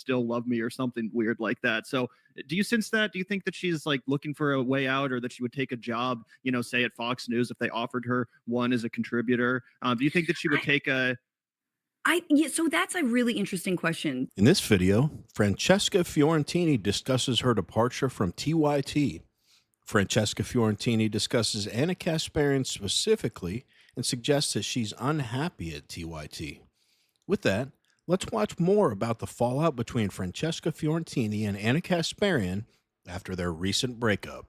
still love me or something weird like that. So do you sense that? Do you think that she's like looking for a way out, or that she would take a job, say at Fox News if they offered her one as a contributor? Do you think that she would I take a yeah, so that's a really interesting question. In this video, Francesca Fiorentini discusses her departure from TYT. Francesca Fiorentini discusses Ana Kasparian specifically and suggests that she's unhappy at TYT. With that, let's watch more about the fallout between Francesca Fiorentini and Ana Kasparian after their recent breakup.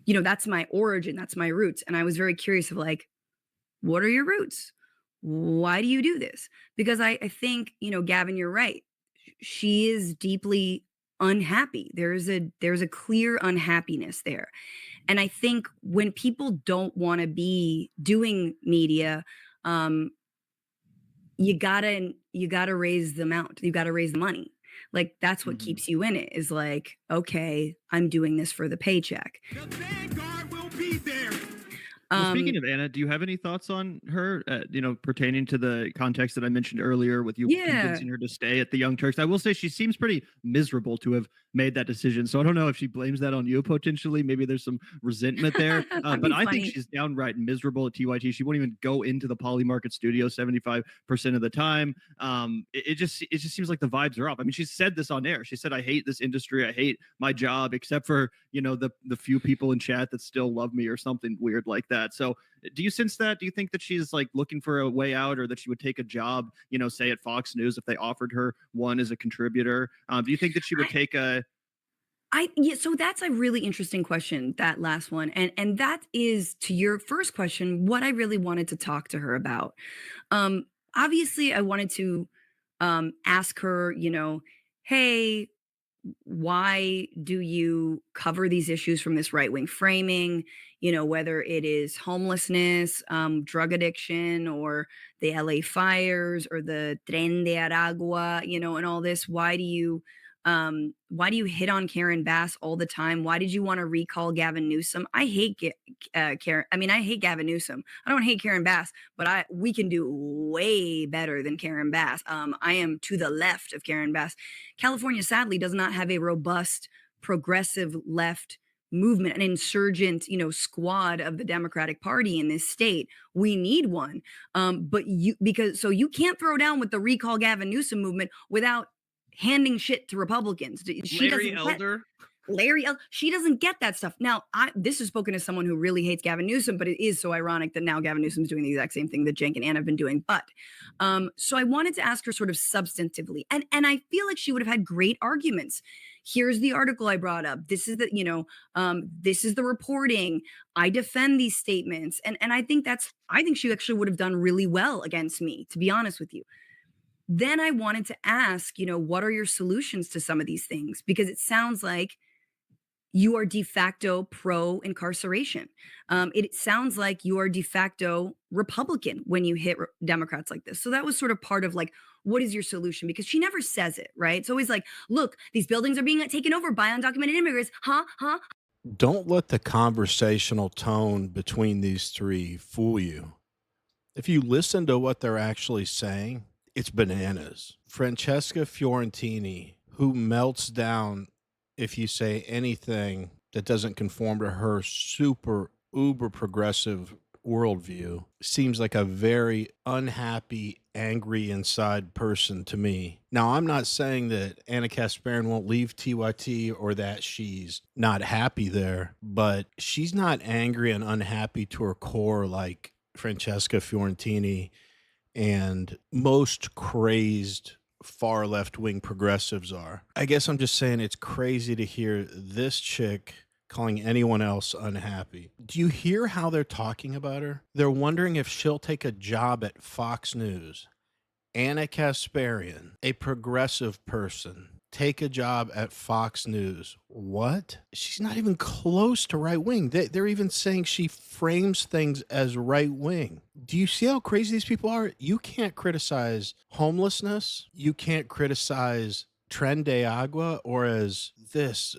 That's my origin, that's my roots. And I was very curious of like, what are your roots? Why do you do this? Because I think, Gavin, you're right. She is deeply unhappy. There's a clear unhappiness there. And I think when people don't want to be doing media, um, you gotta raise the amount. You gotta raise the money. Like that's what Mhm. keeps you in it, is like, okay, I'm doing this for the paycheck. The vanguard will be there. Well, Um, speaking of Anna, do you have any thoughts on her, pertaining to the context that I mentioned earlier with you yeah. convincing her to stay at the Young Turks? I will say she seems pretty miserable to have made that decision. So I don't know if she blames that on you potentially. Maybe there's some resentment there. That'd But be I think funny. she's downright miserable at TYT. She won't even go into the Poly Market studio 75% of the time. It just seems like the vibes are off. I mean, she said this on air. She said, "I hate this industry. I hate my job, except for the few people in chat that still love me," or something weird like that. So do you sense that? Do you think that she's like looking for a way out, or that she would take a job, say at Fox News if they offered her one as a contributor? Do you think that she would I take a yeah, so that's a really interesting question, that last one. And that is, to your first question, what I really wanted to talk to her about. Um, Obviously I wanted to ask her, hey, why do you cover these issues from this right wing framing? Whether it is homelessness, drug addiction, or the LA fires, or the Tren de Aragua, and all this. Why do you hit on Karen Bass all the time? Why did you want to recall Gavin Newsom? I hate Karen. I mean, I hate Gavin Newsom. I don't hate Karen Bass, but we can do way better than Karen Bass. I am to the left of Karen Bass. California, sadly, does not have a robust progressive left movement, an insurgent, squad of the Democratic Party in this state. We need one. But you can't throw down with the recall Gavin Newsom movement without handing shit to Republicans. She Larry doesn't get Elder? she doesn't get that stuff. Now, this is spoken as someone who really hates Gavin Newsom, but it is so ironic that now Gavin Newsom's doing the exact same thing that Cenk and Ann have been doing. But so I wanted to ask her sort of substantively, and I feel like she would have had great arguments. Here's the article I brought up. This is this is the reporting. I defend these statements, and I think she actually would have done really well against me, to be honest with you. Then I wanted to ask, what are your solutions to some of these things? Because it sounds like you are de facto pro incarceration. It sounds like you are de facto Republican when you hit Democrats like this. So that was sort of part of like, what is your solution? Because she never says it, right? It's always like, look, these buildings are being taken over by undocumented immigrants. Huh? Huh? Don't let the conversational tone between these three fool you. If you listen to what they're actually saying, it's bananas. Francesca Fiorentini, who melts down if you say anything that doesn't conform to her super uber progressive worldview, seems like a very unhappy, angry inside person to me. Now, I'm not saying that Ana Kasparian won't leave TYT or that she's not happy there, but she's not angry and unhappy to her core like Francesca Fiorentini and most crazed far left wing progressives are. I guess I'm just saying it's crazy to hear this chick calling anyone else unhappy. Do you hear how they're talking about her? They're wondering if she'll take a job at Fox News. Ana Kasparian, a progressive person, take a job at Fox News. What? She's not even close to right wing. They're even saying she frames things as right wing. Do you see how crazy these people are? You can't criticize homelessness. You can't criticize Tren de Agua, or as this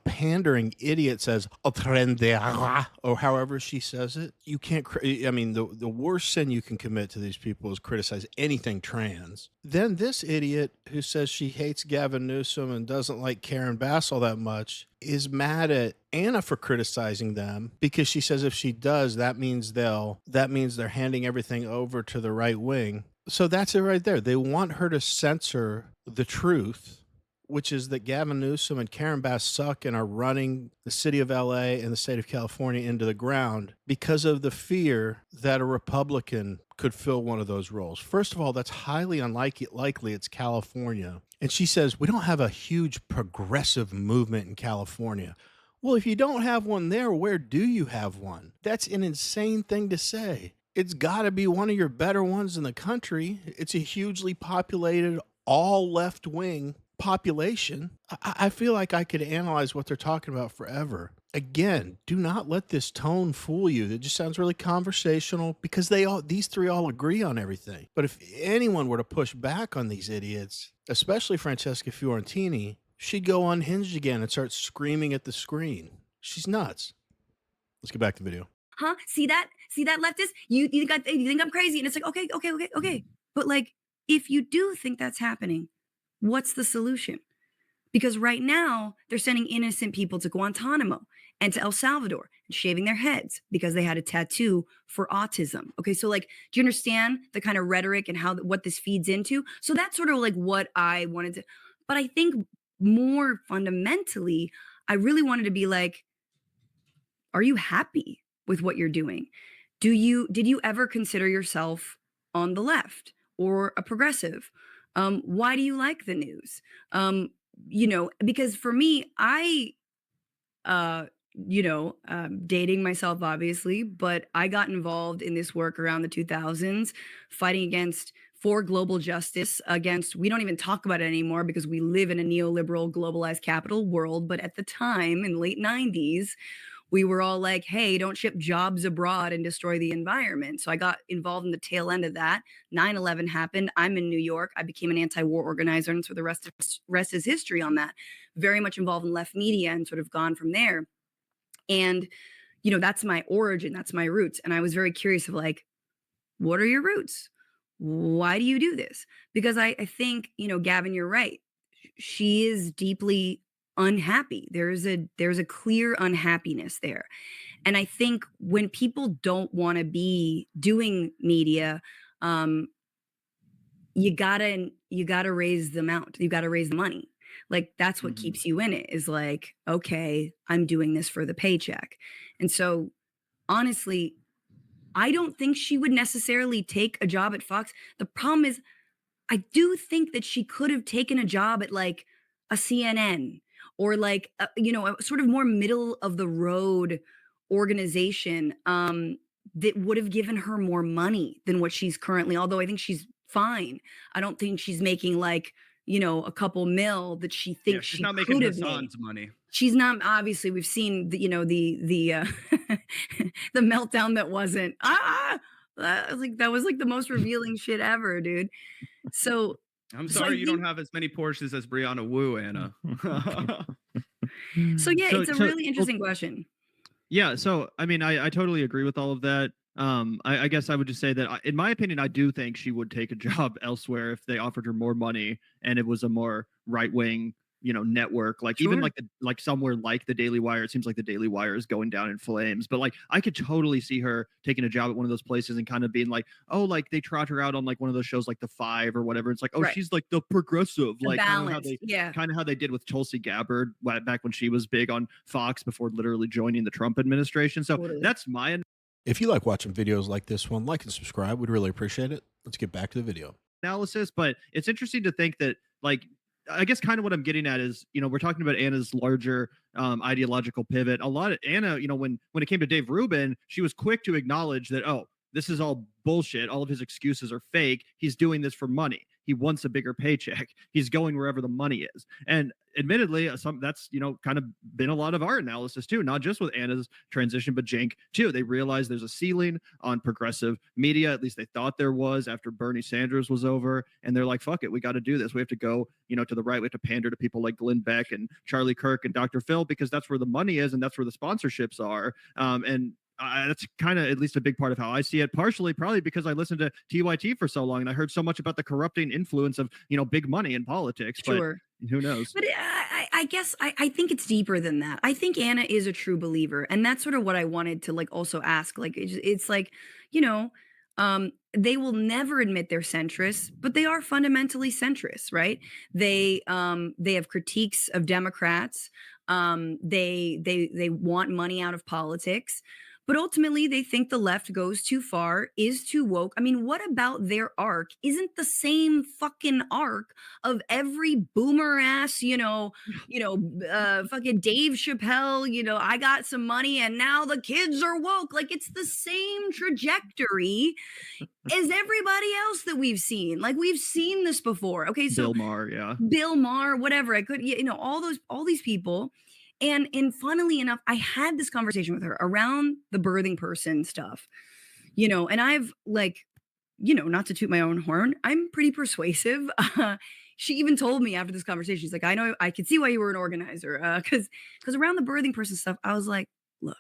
pandering idiot says "Aprendera," or however she says it, you can't. I mean, the worst sin you can commit to these people is criticize anything trans. Then this idiot who says she hates Gavin Newsom and doesn't like Karen Bass all that much is mad at Anna for criticizing them because she says if she does, that means they're handing everything over to the right wing. So that's it right there. They want her to censor the truth, which is that Gavin Newsom and Karen Bass suck and are running the city of LA and the state of California into the ground because of the fear that a Republican could fill one of those roles. First of all, that's highly unlikely. It's California. And she says, we don't have a huge progressive movement in California. Well, if you don't have one there, where do you have one? That's an insane thing to say. It's got to be one of your better ones in the country. It's a hugely populated, all left-wing population. I feel like I could analyze what they're talking about forever. Again, do not let this tone fool you. It just sounds really conversational because these three all agree on everything. But if anyone were to push back on these idiots, especially Francesca Fiorentini, she'd go unhinged again and start screaming at the screen. She's nuts. Let's get back to the video. Huh? See that leftist? You think I'm crazy? And it's like, okay. But like, if you do think that's happening, what's the solution? Because right now they're sending innocent people to Guantanamo and to El Salvador and shaving their heads because they had a tattoo for autism. Okay, so like, do you understand the kind of rhetoric and what this feeds into? So that's sort of like what I wanted to, but I think more fundamentally, I really wanted to be like, are you happy with what you're doing? Did you ever consider yourself on the left or a progressive? Why do you like the news? Because for me, dating myself, obviously, but I got involved in this work around the 2000s, fighting for global justice we don't even talk about it anymore because we live in a neoliberal globalized capital world. But at the time in the late 90s, we were all like, hey, don't ship jobs abroad and destroy the environment. So I got involved in the tail end of that. 9/11 happened. I'm in New York. I became an anti-war organizer. And so the rest is history on that. Very much involved in left media and sort of gone from there. And, that's my origin. That's my roots. And I was very curious of like, what are your roots? Why do you do this? Because I think, Gavin, you're right. She is deeply unhappy. There's a clear unhappiness there. And I think when people don't want to be doing media, you gotta raise the amount. You gotta raise the money. Like that's what keeps you in it, is like, okay, I'm doing this for the paycheck. And so honestly, I don't think she would necessarily take a job at Fox. The problem is, I do think that she could have taken a job at like a CNN or like, a sort of more middle of the road organization that would have given her more money than what she's currently, although I think she's fine. I don't think she's making like, a couple mil that she thinks she's she not making could her have made. son's money. She's not, obviously we've seen the the meltdown that wasn't, that was like the most revealing shit ever, dude. So I'm sorry you don't have as many Porsches as Brianna Wu, Anna. So it's a really interesting question. Yeah, so I mean, I totally agree with all of that. I guess I would just say that, in my opinion, I do think she would take a job elsewhere if they offered her more money and it was a more right wing, network. Like even like somewhere like the Daily Wire. It seems like the Daily Wire is going down in flames. But like I could totally see her taking a job at one of those places and kind of being like, oh, like they trot her out on like one of those shows like The Five or whatever. It's like, oh, she's like the progressive, the like balance. kind of how they did with Tulsi Gabbard back when she was big on Fox before literally joining the Trump administration. So that's my. If you like watching videos like this one, like and subscribe. We'd really appreciate it. Let's get back to the video analysis. But it's interesting to think that, like, I guess kind of what I'm getting at is, we're talking about Anna's larger ideological pivot. A lot of Anna, when it came to Dave Rubin, she was quick to acknowledge that, oh, this is all bullshit. All of his excuses are fake. He's doing this for money. he wants a bigger paycheck. He's going wherever the money is. And admittedly, that's, kind of been a lot of our analysis too, not just with Anna's transition, but Cenk too. They realized there's a ceiling on progressive media. At least they thought there was after Bernie Sanders was over. And they're like, fuck it, we got to do this. We have to go, to the right. We have to pander to people like Glenn Beck and Charlie Kirk and Dr. Phil, because that's where the money is and that's where the sponsorships are. And that's kind of at least a big part of how I see it. Partially, probably because I listened to TYT for so long and I heard so much about the corrupting influence of big money in politics. Sure. But who knows? But I guess I think it's deeper than that. I think Anna is a true believer, and that's sort of what I wanted to like also ask. Like it's like, they will never admit they're centrist, but they are fundamentally centrist, right? They have critiques of Democrats. They want money out of politics. But ultimately, they think the left goes too far, is too woke. I mean, what about their arc isn't the same fucking arc of every boomer ass, fucking Dave Chappelle, I got some money and now the kids are woke. Like, it's the same trajectory as everybody else that we've seen. Like, we've seen this before. Okay, so Bill Maher, whatever. I could, all these people. And funnily enough, I had this conversation with her around the birthing person stuff, and I've like, not to toot my own horn, I'm pretty persuasive. She even told me after this conversation, she's like, I know, I could see why you were an organizer. Cause around the birthing person stuff, I was like, look,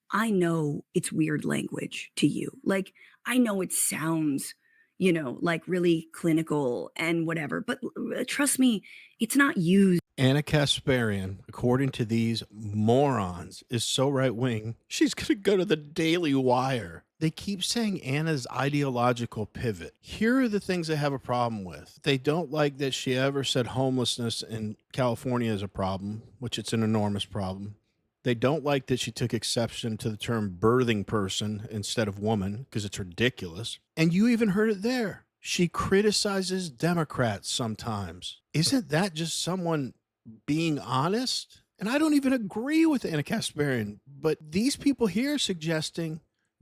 I know it's weird language to you. Like, I know it sounds, like really clinical and whatever, but trust me, it's not used. Ana Kasparian, according to these morons, is so right-wing, she's going to go to the Daily Wire. They keep saying Anna's ideological pivot. Here are the things they have a problem with. They don't like that she ever said homelessness in California is a problem, which it's an enormous problem. They don't like that she took exception to the term birthing person instead of woman, because it's ridiculous. And you even heard it there. She criticizes Democrats sometimes. Isn't that just someone being honest? And I don't even agree with Ana Kasparian, but these people here suggesting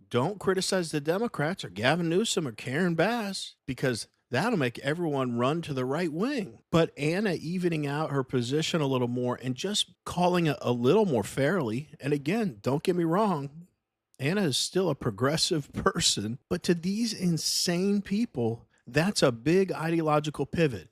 don't criticize the Democrats or Gavin Newsom or Karen Bass, because that'll make everyone run to the right wing. But Anna evening out her position a little more and just calling it a little more fairly. And again, don't get me wrong, Anna is still a progressive person, but to these insane people, that's a big ideological pivot.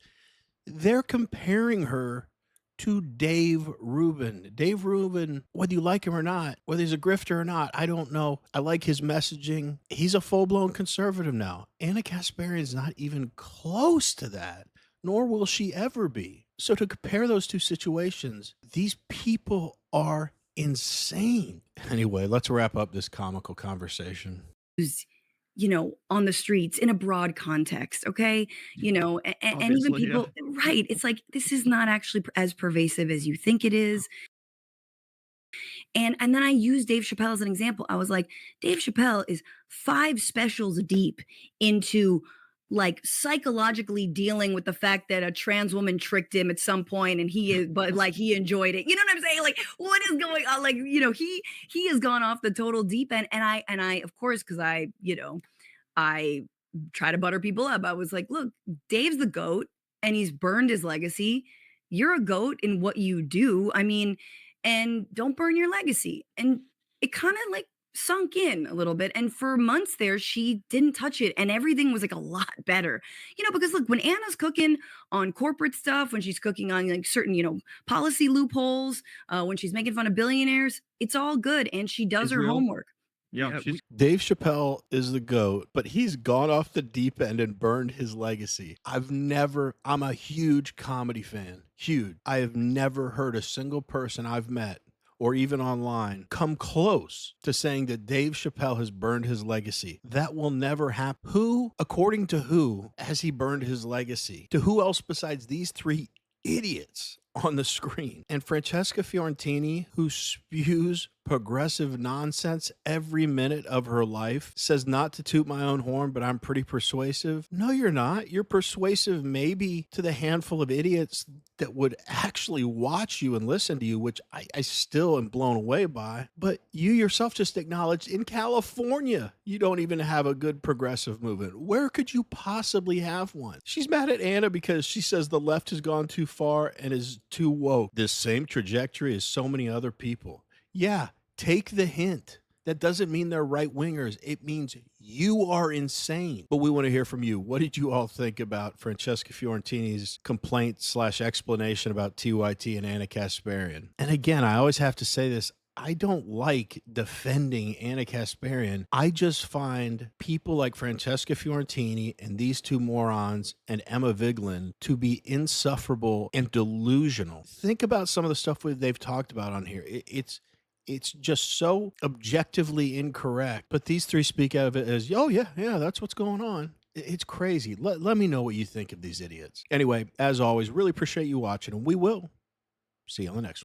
They're comparing her to Dave Rubin. Dave Rubin, whether you like him or not, whether he's a grifter or not, I don't know. I like his messaging. He's a full-blown conservative now. Ana Kasparian's not even close to that, nor will she ever be. So to compare those two situations, these people are insane. Anyway, let's wrap up this comical conversation. On the streets in a broad context, okay? And even people, right? It's like, this is not actually as pervasive as you think it is. And then I used Dave Chappelle as an example. I was like, Dave Chappelle is 5 specials deep into like psychologically dealing with the fact that a trans woman tricked him at some point and he enjoyed it. You know what I'm saying? Like, what is going on? Like, he has gone off the total deep end. And I, of course, cause I try to butter people up. I was like, look, Dave's the GOAT and he's burned his legacy. You're a GOAT in what you do. I mean, and don't burn your legacy. And it kind of like sunk in a little bit. And for months there, she didn't touch it. And everything was like a lot better, because look, when Anna's cooking on corporate stuff, when she's cooking on like certain, policy loopholes, when she's making fun of billionaires, it's all good. And she does her homework. Yeah, Dave Chappelle is the GOAT, but he's gone off the deep end and burned his legacy. I'm a huge comedy fan. Huge. I have never heard a single person I've met or even online come close to saying that Dave Chappelle has burned his legacy. That will never happen. Who, according to who, has he burned his legacy? To who else besides these 3 idiots? on the screen. And Francesca Fiorentini, who spews progressive nonsense every minute of her life, says not to toot my own horn, but I'm pretty persuasive. No, you're not. You're persuasive maybe to the handful of idiots that would actually watch you and listen to you, which I still am blown away by. But you yourself just acknowledged in California, you don't even have a good progressive movement. Where could you possibly have one? She's mad at Anna because she says the left has gone too far and is too woke. This same trajectory as so many other people. Yeah, take the hint. That doesn't mean they're right wingers. It means you are insane. But we want to hear from you. What did you all think about Francesca Fiorentini's complaint/explanation about TYT and Ana Kasparian? And again, I always have to say this. I don't like defending Ana Kasparian. I just find people like Francesca Fiorentini and these two morons and Emma Vigeland to be insufferable and delusional. Think about some of the stuff they've talked about on here. It's just so objectively incorrect. But these three speak out of it as, oh, yeah, that's what's going on. It's crazy. Let me know what you think of these idiots. Anyway, as always, really appreciate you watching, and we will see you on the next one.